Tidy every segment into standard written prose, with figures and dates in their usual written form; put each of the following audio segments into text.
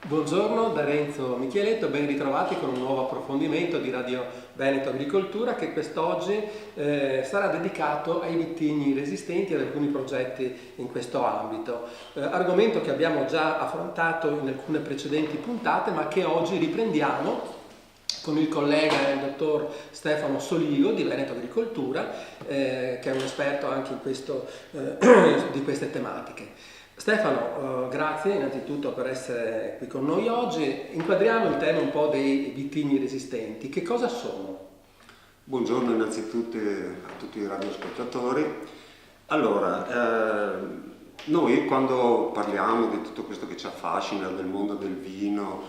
Buongiorno da Renzo Micheletto, ben ritrovati con un nuovo approfondimento di Radio Veneto Agricoltura che quest'oggi sarà dedicato ai vitigni resistenti e ad alcuni progetti in questo ambito. Argomento che abbiamo già affrontato in alcune precedenti puntate ma che oggi riprendiamo con il collega il dottor Stefano Soligo di Veneto Agricoltura che è un esperto anche in di queste tematiche. Stefano, grazie innanzitutto per essere qui con noi oggi. Inquadriamo il tema un po' dei vitigni resistenti. Che cosa sono? Buongiorno innanzitutto a tutti i radioascoltatori. Allora, noi quando parliamo di tutto questo che ci affascina del mondo del vino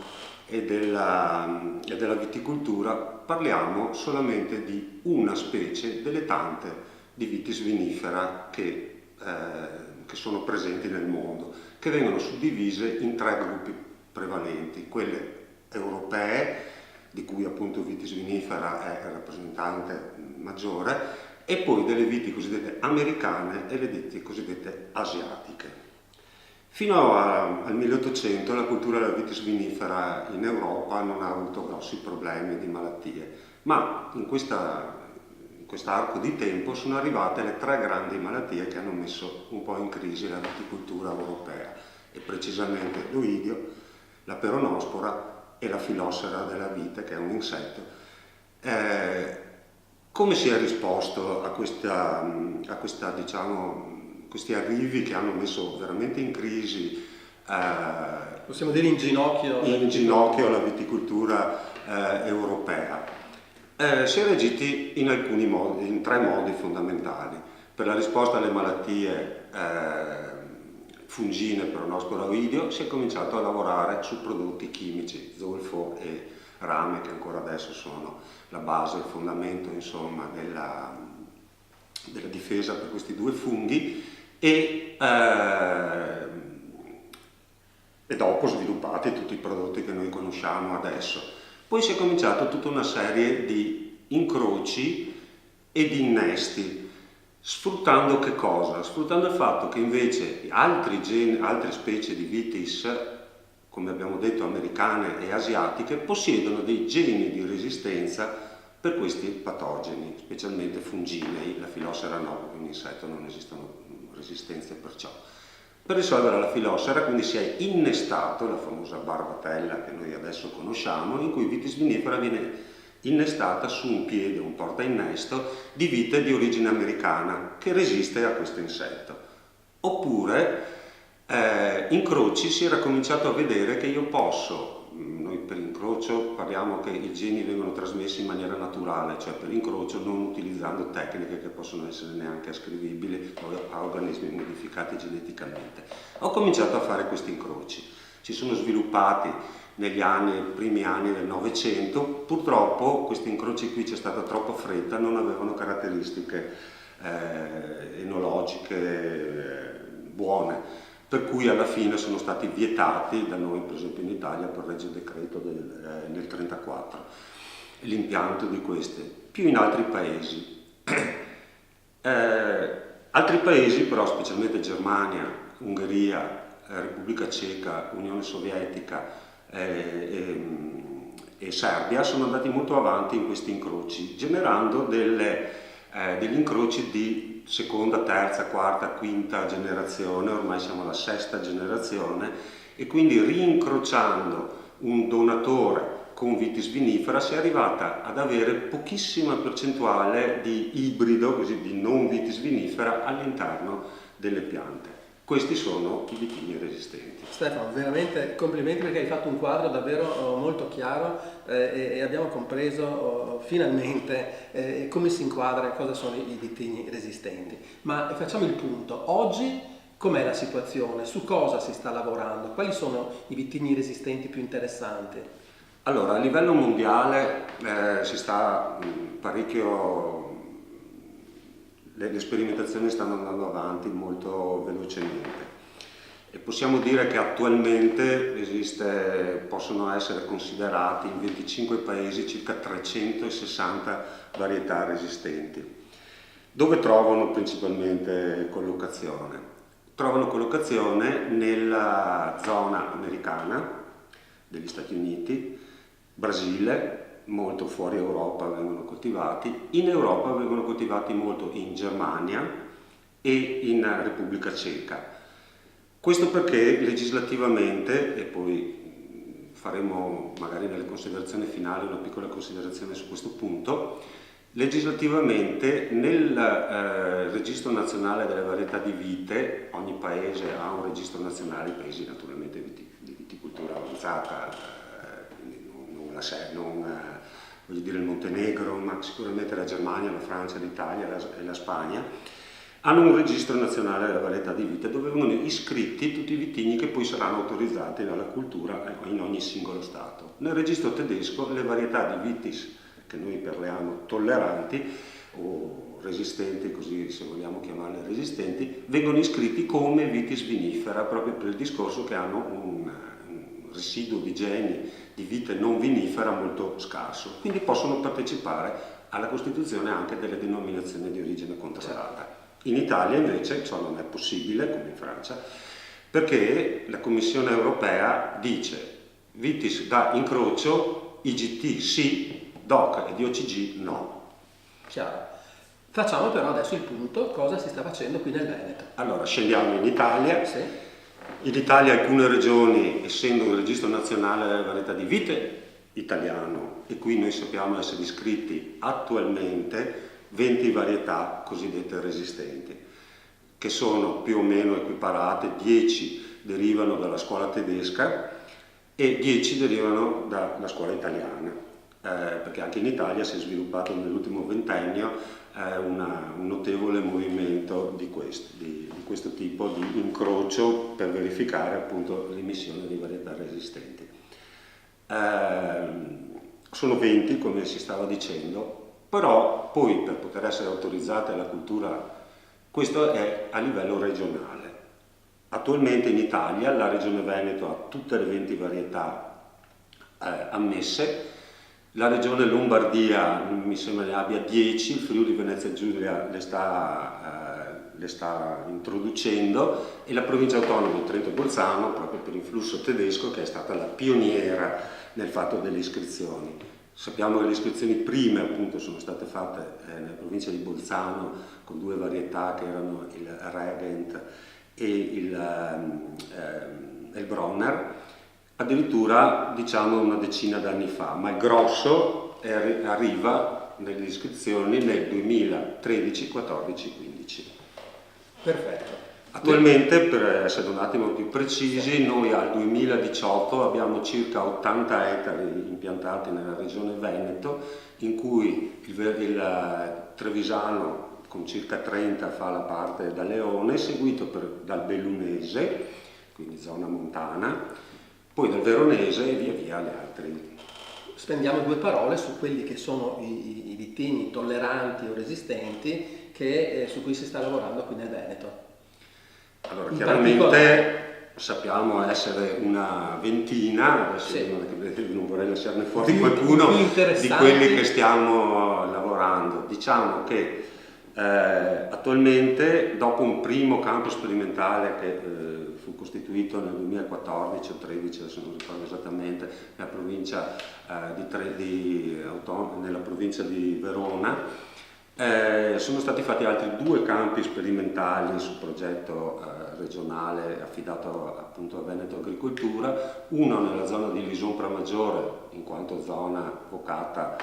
e della viticoltura, parliamo solamente di una specie delle tante di vitis vinifera che sono presenti nel mondo, che vengono suddivise in tre gruppi prevalenti: quelle europee, di cui appunto vitis vinifera è il rappresentante maggiore, e poi delle viti cosiddette americane e le viti cosiddette asiatiche. Fino al 1800 la cultura della vitis vinifera in Europa non ha avuto grossi problemi di malattie, ma in quest'arco di tempo sono arrivate le tre grandi malattie che hanno messo un po' in crisi la viticoltura europea, e precisamente l'oidio, la peronospora e la filossera della vite, che è un insetto. Come si è risposto a questi arrivi che hanno messo veramente in crisi, possiamo dire in ginocchio la viticoltura europea? Si è reagiti in tre modi fondamentali. Per la risposta alle malattie fungine, peronospora, oidio, si è cominciato a lavorare su prodotti chimici, zolfo e rame, che ancora adesso sono la base, il fondamento, insomma, della difesa per questi due funghi, e dopo sviluppati tutti i prodotti che noi conosciamo adesso. Poi si è cominciato tutta una serie di incroci e di innesti, sfruttando che cosa? Sfruttando il fatto che invece altre specie di vitis, come abbiamo detto americane e asiatiche, possiedono dei geni di resistenza per questi patogeni, specialmente funginei. La filossera no, perché è un insetto, non esistono resistenze perciò. Per risolvere la filossera quindi si è innestato la famosa barbatella che noi adesso conosciamo, in cui vitis vinifera viene innestata su un piede, un portainnesto di vite di origine americana che resiste a questo insetto. Oppure incroci, si era cominciato a vedere che io posso, noi per incrocio parliamo che i geni vengono trasmessi in maniera naturale, cioè per incrocio non utilizzando tecniche che possono essere neanche ascrivibili a organismi modificati geneticamente. Ho cominciato a fare questi incroci, si sono sviluppati negli primi anni del Novecento. Purtroppo questi incroci qui, c'è stata troppa fretta, non avevano caratteristiche enologiche buone, per cui alla fine sono stati vietati da noi, per esempio in Italia, per legge decreto nel 1934, l'impianto di queste, più in altri paesi. Altri paesi però, specialmente Germania, Ungheria, Repubblica Ceca, Unione Sovietica e Serbia, sono andati molto avanti in questi incroci, generando degli incroci di seconda, terza, quarta, quinta generazione, ormai siamo alla sesta generazione, e quindi rincrociando un donatore con vitis vinifera si è arrivata ad avere pochissima percentuale di ibrido, così di non vitis vinifera, all'interno delle piante. Questi sono i vitigni resistenti. Stefano, veramente complimenti, perché hai fatto un quadro davvero molto chiaro e abbiamo compreso finalmente come si inquadra e cosa sono i vitigni resistenti. Ma facciamo il punto. Oggi com'è la situazione? Su cosa si sta lavorando? Quali sono i vitigni resistenti più interessanti? Allora, a livello mondiale si sta parecchio. Le sperimentazioni stanno andando avanti molto velocemente e possiamo dire che attualmente possono essere considerati in 25 paesi circa 360 varietà resistenti, dove trovano principalmente collocazione. Trovano collocazione nella zona americana, degli Stati Uniti, Brasile, molto fuori Europa vengono coltivati, in Europa vengono coltivati molto in Germania e in Repubblica Ceca. Questo perché legislativamente, e poi faremo magari nelle considerazioni finali una piccola considerazione su questo punto, legislativamente nel registro nazionale delle varietà di vite, ogni paese ha un registro nazionale, i paesi naturalmente di viticoltura avanzata, voglio dire il Montenegro, ma sicuramente la Germania, la Francia, l'Italia e la Spagna, hanno un registro nazionale della varietà di vite dove vengono iscritti tutti i vitigni che poi saranno autorizzati dalla cultura in ogni singolo Stato. Nel registro tedesco le varietà di vitis, che noi parliamo tolleranti o resistenti, così se vogliamo chiamarle resistenti, vengono iscritti come vitis vinifera, proprio per il discorso che hanno un residuo di geni di vite non vinifera molto scarso, quindi possono partecipare alla costituzione anche delle denominazioni di origine controllata. In Italia invece ciò non è possibile, come in Francia, perché la Commissione europea dice vitis da incrocio, IGT sì, DOC e DOCG no. Chiaro. Facciamo però adesso il punto, cosa si sta facendo qui nel Veneto. Allora, scendiamo in Italia. Sì. In Italia alcune regioni, essendo un registro nazionale delle varietà di vite italiano, e qui noi sappiamo essere iscritti attualmente 20 varietà cosiddette resistenti, che sono più o meno equiparate, 10 derivano dalla scuola tedesca e 10 derivano dalla scuola italiana, perché anche in Italia si è sviluppato nell'ultimo ventennio un notevole movimento di questo tipo di incrocio per verificare appunto l'emissione di varietà resistenti. Sono 20 come si stava dicendo, però poi per poter essere autorizzate alla cultura, questo è a livello regionale. Attualmente in Italia la Regione Veneto ha tutte le 20 varietà ammesse, la Regione Lombardia mi sembra ne abbia 10, il Friuli Venezia Giulia le sta introducendo e la Provincia Autonoma di Trento e Bolzano, proprio per il flusso tedesco, che è stata la pioniera nel fatto delle iscrizioni. Sappiamo che le iscrizioni prime appunto sono state fatte nella provincia di Bolzano con 2 varietà che erano il Regent e il Bronner, addirittura diciamo una decina d'anni fa, ma il grosso arriva nelle iscrizioni nel 2013, 14, 15. Perfetto. Attualmente, per essere un attimo più precisi, noi al 2018 abbiamo circa 80 ettari impiantati nella regione Veneto, in cui il Trevisano con circa 30 fa la parte da Leone, seguito dal Bellunese, quindi zona montana, poi dal Veronese e via via le altre. Spendiamo 2 parole su quelli che sono i vitigni tolleranti o resistenti su cui si sta lavorando qui nel Veneto. Allora, chiaramente sappiamo essere una ventina, adesso sì, non vorrei lasciarne fuori qualcuno di quelli che stiamo lavorando. Diciamo che attualmente, dopo un primo campo sperimentale che fu costituito nel 2014 o 2013, adesso non ricordo esattamente, nella provincia nella provincia di Verona, sono stati fatti altri 2 campi sperimentali sul progetto regionale affidato appunto a Veneto Agricoltura, uno nella zona di Lison Pramaggiore, in quanto zona vocata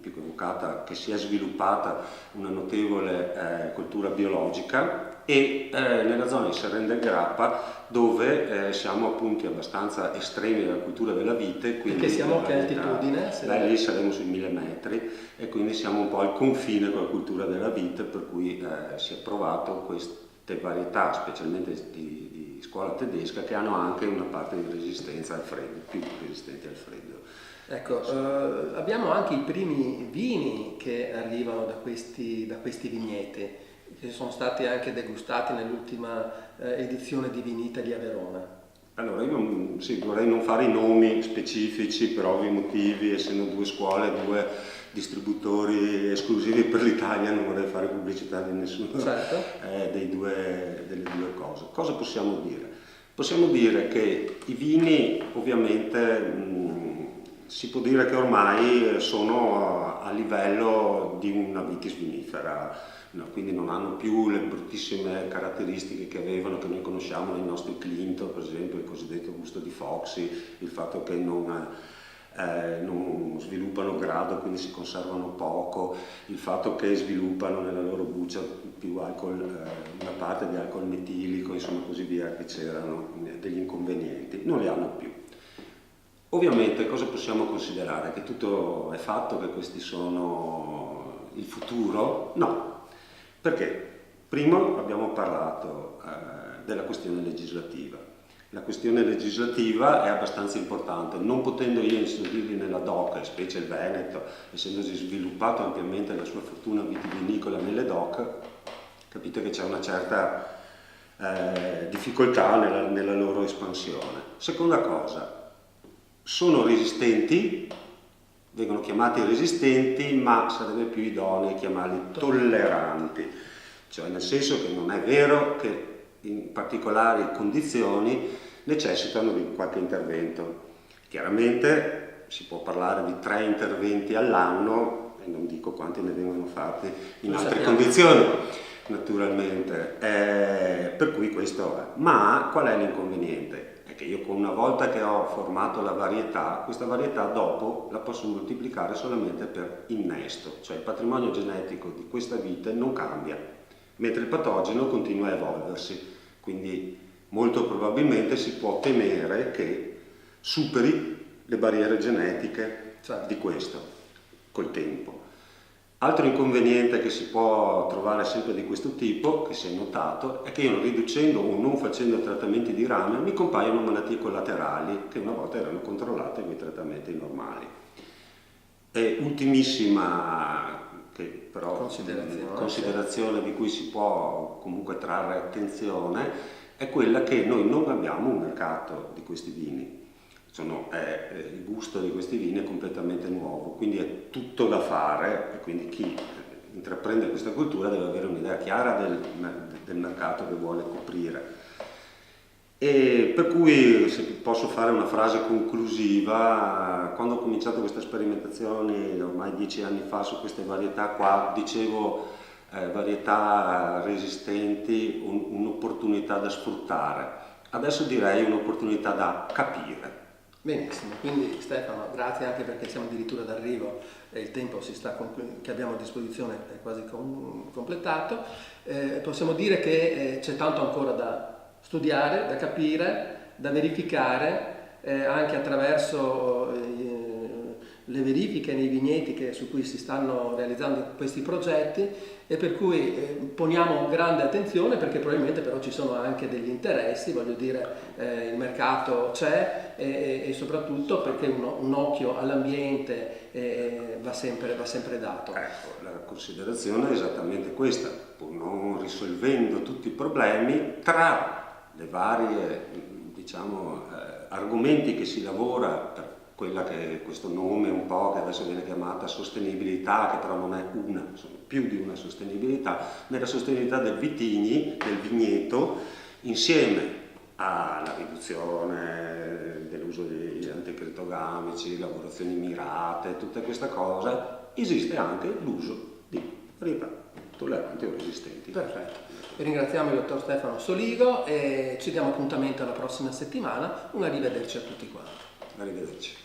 più che vocata, che si è sviluppata una notevole cultura biologica, e nella zona di Serren del Grappa, dove siamo a punti abbastanza estremi della cultura della vite. Perché siamo a che altitudine? Lì saremo sui 1000 metri e quindi siamo un po' al confine con la cultura della vite, per cui si è provato queste varietà, specialmente di scuola tedesca, che hanno anche una parte di resistenza al freddo, più resistenti al freddo. Ecco, abbiamo anche i primi vini che arrivano da questi vigneti, che sono stati anche degustati nell'ultima edizione di Vinitalia a Verona. Allora, io vorrei non fare i nomi specifici per ovvi motivi, essendo 2 scuole, 2 distributori esclusivi per l'Italia, non vorrei fare pubblicità di nessuno, certo. delle due cose. Cosa possiamo dire? Possiamo dire che i vini ovviamente si può dire che ormai sono a livello di una vitis vinifera, no? Quindi non hanno più le bruttissime caratteristiche che avevano, che noi conosciamo nei nostri Clinton, per esempio il cosiddetto gusto di Foxy, il fatto che non sviluppano grado, quindi si conservano poco, il fatto che sviluppano nella loro buccia più alcol, una parte di alcol metilico, insomma così via, che c'erano degli inconvenienti, non li hanno più. Ovviamente cosa possiamo considerare? Che tutto è fatto, che questi sono il futuro? No, perché prima abbiamo parlato della questione legislativa. La questione legislativa è abbastanza importante, non potendo io inserirli nella DOC, specie il Veneto, essendosi sviluppato ampiamente la sua fortuna vitivinicola nelle DOC, capite che c'è una certa difficoltà nella loro espansione. Seconda cosa, sono resistenti, vengono chiamati resistenti, ma sarebbe più idoneo chiamarli tolleranti, cioè nel senso che non è vero che in particolari condizioni necessitano di qualche intervento. Chiaramente si può parlare di 3 interventi all'anno, e non dico quanti ne vengono fatti in altre condizioni, naturalmente, per cui questo è. Ma qual è l'inconveniente? È che io una volta che ho formato la varietà, questa varietà dopo la posso moltiplicare solamente per innesto, cioè il patrimonio genetico di questa vite non cambia, mentre il patogeno continua a evolversi, quindi molto probabilmente si può temere che superi le barriere genetiche di questo col tempo. Altro inconveniente che si può trovare sempre di questo tipo, che si è notato, è che io riducendo o non facendo trattamenti di rame mi compaiono malattie collaterali che una volta erano controllate con i trattamenti normali. E ultimissima che però considerazione di cui si può comunque trarre attenzione è quella che noi non abbiamo un mercato di questi vini. Il gusto di questi vini è completamente nuovo, quindi è tutto da fare, e quindi chi intraprende questa cultura deve avere un'idea chiara del mercato che vuole coprire. E per cui, se posso fare una frase conclusiva, quando ho cominciato queste sperimentazioni ormai 10 anni fa su queste varietà qua, dicevo varietà resistenti, un'opportunità da sfruttare. Adesso direi un'opportunità da capire. Benissimo, quindi Stefano, grazie anche perché siamo addirittura d'arrivo e il tempo che abbiamo a disposizione è quasi completato. Possiamo dire che c'è tanto ancora da studiare, da capire, da verificare, anche attraverso le verifiche nei vigneti su cui si stanno realizzando questi progetti, e per cui poniamo grande attenzione, perché probabilmente però ci sono anche degli interessi, voglio dire, il mercato c'è, e soprattutto perché un occhio all'ambiente va sempre dato. Ecco, la considerazione è esattamente questa, pur non risolvendo tutti i problemi, tra le varie argomenti che si lavora per quella che è questo nome un po' che adesso viene chiamata sostenibilità, che però non è una, sono più di una sostenibilità, nella sostenibilità del vigneto, insieme alla riduzione dell'uso di anticritogamici, lavorazioni mirate, tutta questa cosa, esiste anche l'uso di varietà tolleranti o resistenti. Perfetto. Ringraziamo il dottor Stefano Soligo e ci diamo appuntamento alla prossima settimana. Un arrivederci a tutti quanti. Arrivederci.